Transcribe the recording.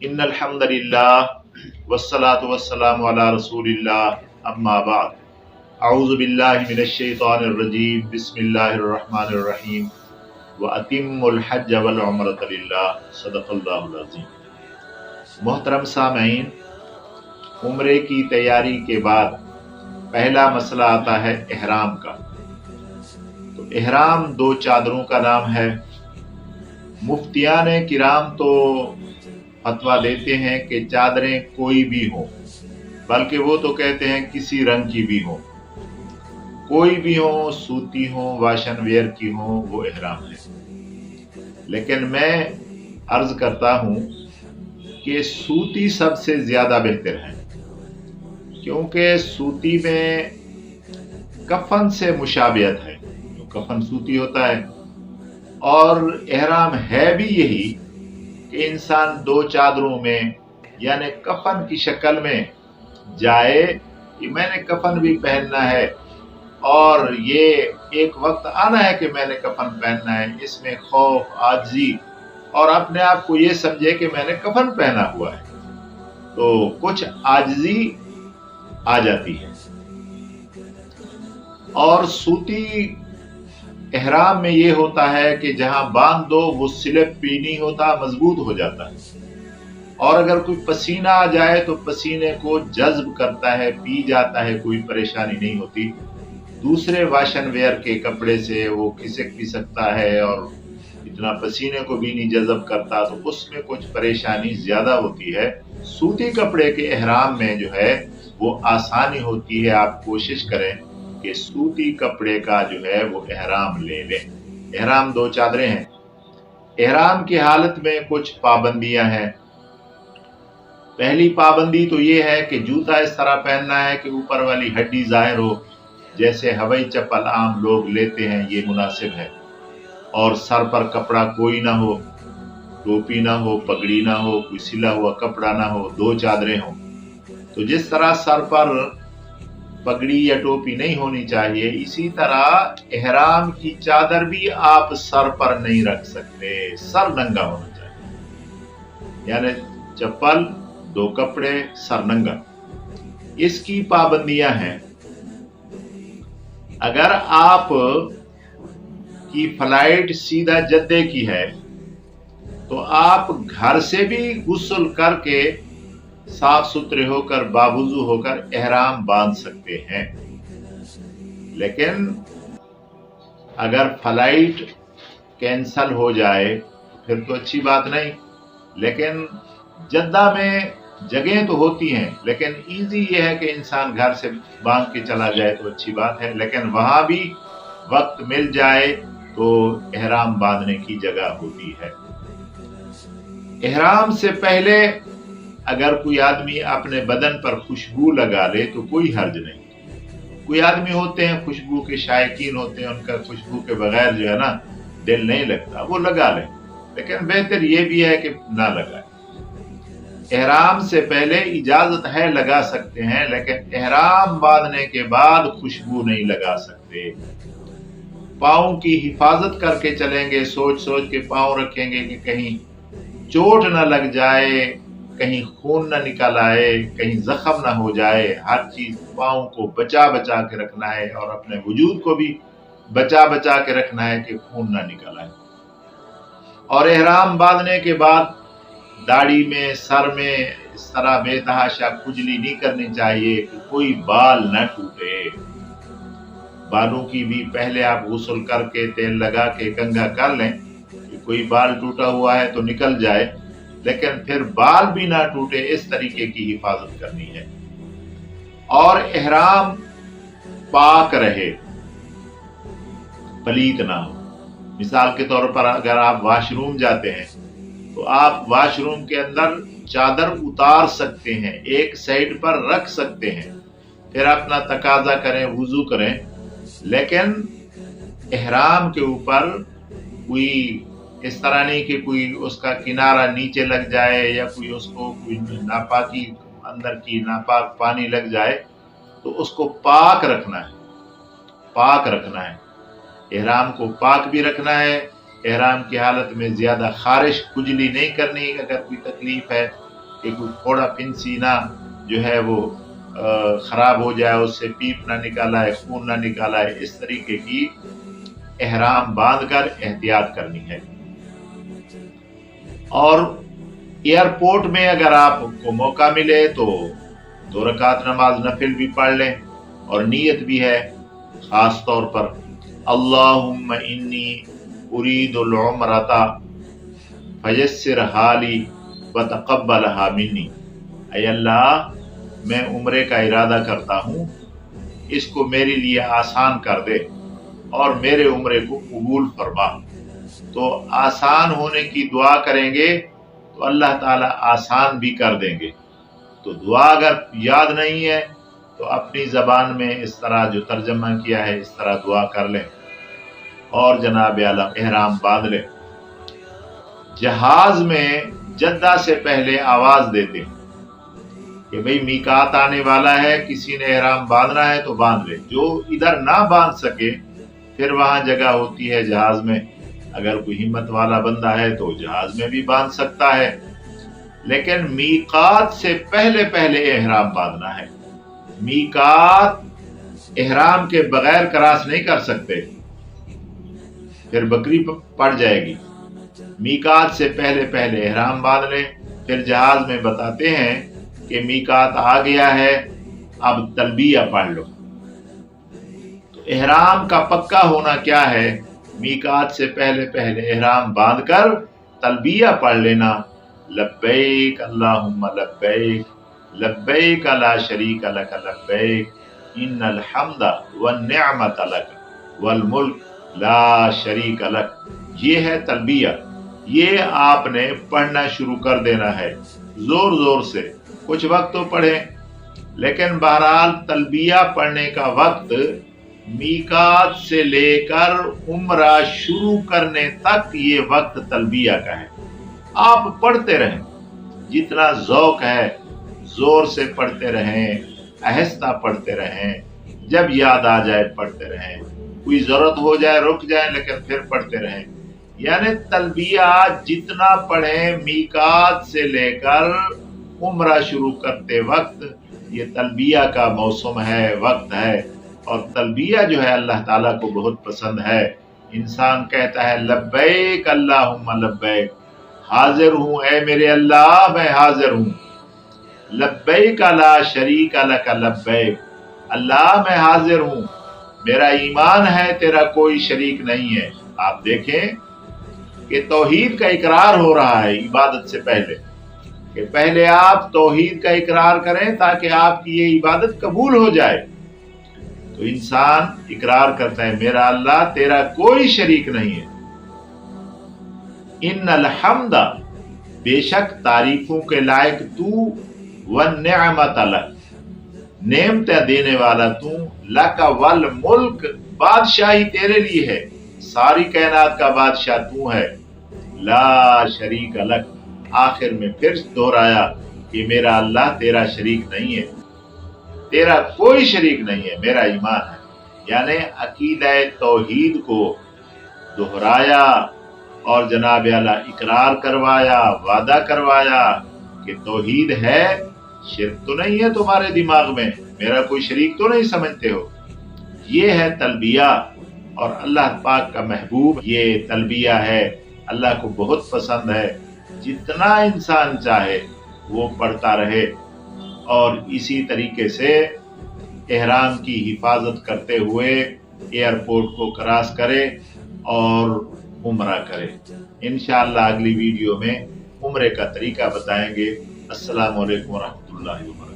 ان الحمد للہ والصلاة والسلام علی رسول اللہ اما بعد اعوذ باللہ من الشیطان الرجیم بسم اللہ الرحمن الرحیم واتموا الحج والعمرۃ للہ صدق اللہ العظیم۔ محترم سامعین، عمرے کی تیاری کے بعد پہلا مسئلہ آتا ہے احرام کا۔ تو احرام دو چادروں کا نام ہے۔ مفتیان کرام تو فتویٰ دیتے ہیں کہ چادریں کوئی بھی ہوں، بلکہ وہ تو کہتے ہیں کسی رنگ کی بھی ہوں، کوئی بھی ہوں، سوتی ہوں، واشن ویئر کی ہوں، وہ احرام ہے۔ لیکن میں عرض کرتا ہوں کہ سوتی سب سے زیادہ بہتر ہے، کیونکہ سوتی میں کفن سے مشابہت ہے، کفن سوتی ہوتا ہے، اور احرام ہے بھی یہی کہ انسان دو چادروں میں یعنی کفن کی شکل میں جائے کہ میں نے کفن بھی پہننا ہے، اور یہ ایک وقت آنا ہے کہ میں نے کفن پہننا ہے، اس میں خوف، عاجزی اور اپنے آپ کو یہ سمجھے کہ میں نے کفن پہنا ہوا ہے، تو کچھ عاجزی آ جاتی ہے۔ اور سوتی احرام میں یہ ہوتا ہے کہ جہاں باندھ دو وہ سلپ بھی نہیں ہوتا، مضبوط ہو جاتا ہے، اور اگر کوئی پسینہ آ جائے تو پسینے کو جذب کرتا ہے، پی جاتا ہے، کوئی پریشانی نہیں ہوتی۔ دوسرے واشن ویئر کے کپڑے سے وہ کھسک بھی سکتا ہے اور اتنا پسینے کو بھی نہیں جذب کرتا، تو اس میں کچھ پریشانی زیادہ ہوتی ہے۔ سوتی کپڑے کے احرام میں جو ہے وہ آسانی ہوتی ہے۔ آپ کوشش کریں کہ سوتی کپڑے کا جو ہے وہ احرام لے لیں۔ احرام دو چادریں ہیں۔ احرام کی حالت میں کچھ پابندیاں ہیں۔ پہلی پابندی تو یہ ہے کہ جوتا اس طرح پہننا ہے کہ اوپر والی ہڈی ظاہر ہو، جیسے ہوائی چپل عام لوگ لیتے ہیں، یہ مناسب ہے۔ اور سر پر کپڑا کوئی نہ ہو، ٹوپی نہ ہو، پگڑی نہ ہو، کوئی سلا ہوا کپڑا نہ ہو، دو چادریں ہوں۔ تو جس طرح سر پر پگڑی یا ٹوپی نہیں ہونی چاہیے، اسی طرح احرام کی چادر بھی آپ سر پر نہیں رکھ سکتے، سر ننگا ہونا چاہیے، یعنی چپل، دو کپڑے، سر ننگا۔ اس کی پابندیاں ہیں۔ اگر آپ کی فلائٹ سیدھا جدے کی ہے تو آپ گھر سے بھی غسل کر کے صاف ستھرے ہو کر، باوضو ہو کر احرام باندھ سکتے ہیں۔ لیکن اگر فلائٹ کینسل ہو جائے پھر تو اچھی بات نہیں، لیکن جدہ میں جگہیں تو ہوتی ہیں، لیکن ایزی یہ ہے کہ انسان گھر سے باندھ کے چلا جائے تو اچھی بات ہے، لیکن وہاں بھی وقت مل جائے تو احرام باندھنے کی جگہ ہوتی ہے۔ احرام سے پہلے اگر کوئی آدمی اپنے بدن پر خوشبو لگا لے تو کوئی حرج نہیں۔ کوئی آدمی ہوتے ہیں خوشبو کے شائقین ہوتے ہیں، ان کا خوشبو کے بغیر جو ہے نا دل نہیں لگتا، وہ لگا لیں، لیکن بہتر یہ بھی ہے کہ نہ لگائیں۔ احرام سے پہلے اجازت ہے لگا سکتے ہیں، لیکن احرام باندھنے کے بعد خوشبو نہیں لگا سکتے۔ پاؤں کی حفاظت کر کے چلیں گے، سوچ سوچ کے پاؤں رکھیں گے کہ کہیں چوٹ نہ لگ جائے، کہیں خون نہ نکل آئے، کہیں زخم نہ ہو جائے۔ ہر چیز پاؤں کو بچا بچا کے رکھنا ہے، اور اپنے وجود کو بھی بچا بچا کے رکھنا ہے کہ خون نہ نکل آئے۔ اور احرام باندھنے کے بعد داڑھی میں، سر میں اس طرح بے تحاشا کھجلی نہیں کرنی چاہیے کہ کوئی بال نہ ٹوٹے۔ بالوں کی بھی پہلے آپ غسل کر کے تیل لگا کے کنگھا کر لیں کہ کوئی بال ٹوٹا ہوا ہے تو نکل جائے، لیکن پھر بال بھی نہ ٹوٹے، اس طریقے کی حفاظت کرنی ہے۔ اور احرام پاک رہے، پلیت نہ ہو۔ مثال کے طور پر اگر آپ واش روم جاتے ہیں تو آپ واش روم کے اندر چادر اتار سکتے ہیں، ایک سائیڈ پر رکھ سکتے ہیں، پھر اپنا تقاضا کریں، وضو کریں، لیکن احرام کے اوپر کوئی اس طرح نہیں کہ کوئی اس کا کنارہ نیچے لگ جائے یا کوئی اس کو کوئی ناپاکی اندر کی ناپاک پانی لگ جائے، تو اس کو پاک رکھنا ہے، پاک رکھنا ہے۔ احرام کو پاک بھی رکھنا ہے۔ احرام کی حالت میں زیادہ خارش، کھجلی نہیں کرنی اگر کوئی تکلیف ہے، کہ کوئی پھوڑا پھنسی نہ جو ہے وہ خراب ہو جائے، اس سے پیپ نہ نکالا ہے، خون نہ نکالا ہے، اس طریقے کی احرام باندھ کر احتیاط کرنی ہے۔ اور ایئرپورٹ میں اگر آپ کو موقع ملے تو 2 رکعت نماز نفل بھی پڑھ لیں، اور نیت بھی ہے خاص طور پر اللہم انی ارید العمرۃ فیسر حالی وتقبلھا منی، اے اللہ میں عمرے کا ارادہ کرتا ہوں، اس کو میرے لیے آسان کر دے اور میرے عمرے کو قبول فرما۔ تو آسان ہونے کی دعا کریں گے تو اللہ تعالیٰ آسان بھی کر دیں گے۔ تو دعا اگر یاد نہیں ہے تو اپنی زبان میں اس طرح جو ترجمہ کیا ہے اس طرح دعا کر لیں اور جناب اعلیٰ احرام باندھ لیں۔ جہاز میں جدہ سے پہلے آواز دیتے ہیں کہ بھئی میقات آنے والا ہے، کسی نے احرام باندھنا ہے تو باندھ لے۔ جو ادھر نہ باندھ سکے پھر وہاں جگہ ہوتی ہے جہاز میں، اگر کوئی ہمت والا بندہ ہے تو جہاز میں بھی باندھ سکتا ہے، لیکن میقات سے پہلے پہلے احرام باندھنا ہے۔ میقات احرام کے بغیر کراس نہیں کر سکتے، پھر بکری پڑ جائے گی۔ میقات سے پہلے پہلے احرام باندھ لیں۔ پھر جہاز میں بتاتے ہیں کہ میقات آ گیا ہے، اب تلبیہ پڑھ لو۔ تو احرام کا پکا ہونا کیا ہے؟ میقات سے پہلے پہلے احرام باندھ کر تلبیہ پڑھ لینا، لبیک اللہم لبیک لبیک لا شریک لک لبیک ان الحمد والنعمت لک والملک لا شریک لک۔ یہ ہے تلبیہ، یہ آپ نے پڑھنا شروع کر دینا ہے زور زور سے، کچھ وقت تو پڑھیں، لیکن بہرحال تلبیہ پڑھنے کا وقت میقات سے لے کر عمرہ شروع کرنے تک یہ وقت تلبیہ کا ہے۔ آپ پڑھتے رہیں، جتنا ذوق ہے زور سے پڑھتے رہیں، آہستہ پڑھتے رہیں، جب یاد آ جائے پڑھتے رہیں، کوئی ضرورت ہو جائے رک جائیں لیکن پھر پڑھتے رہیں۔ یعنی تلبیہ جتنا پڑھیں میقات سے لے کر عمرہ شروع کرتے وقت، یہ تلبیہ کا موسم ہے، وقت ہے، اور تلبیہ جو ہے اللہ تعالیٰ کو بہت پسند ہے۔ انسان کہتا ہے لبیک اللہم لبیک، حاضر ہوں اے میرے اللہ، میں حاضر ہوں۔ لبیک لا شریک لک لبیک، اللہ میں حاضر ہوں، میرا ایمان ہے تیرا کوئی شریک نہیں ہے۔ آپ دیکھیں کہ توحید کا اقرار ہو رہا ہے عبادت سے پہلے، کہ پہلے آپ توحید کا اقرار کریں تاکہ آپ کی یہ عبادت قبول ہو جائے۔ تو انسان اقرار کرتا ہے میرا اللہ تیرا کوئی شریک نہیں ہے۔ ان الحمد، بے شک تعریفوں کے لائق تو، والنعمت لک، نعمتیں دینے والا تو، لک والملک، بادشاہی تیرے لیے ہے، ساری کائنات کا بادشاہ تو ہے، لا شریک لک، آخر میں پھر دہرایا کہ میرا اللہ تیرا شریک نہیں ہے، تیرا کوئی شریک نہیں ہے، میرا ایمان ہے۔ یعنی عقیدہ توحید کو دہرایا اور جناب اعلیٰ اقرار کروایا، وعدہ کروایا کہ توحید ہے، شرک تو نہیں ہے تمہارے دماغ میں، میرا کوئی شریک تو نہیں سمجھتے ہو۔ یہ ہے تلبیہ، اور اللہ پاک کا محبوب یہ تلبیہ ہے، اللہ کو بہت پسند ہے۔ جتنا انسان چاہے وہ پڑھتا رہے، اور اسی طریقے سے احرام کی حفاظت کرتے ہوئے ایئرپورٹ کو کراس کرے اور عمرہ کرے۔ انشاءاللہ اگلی ویڈیو میں عمرے کا طریقہ بتائیں گے۔ السلام علیکم ورحمۃ اللہ وبرکاتہ۔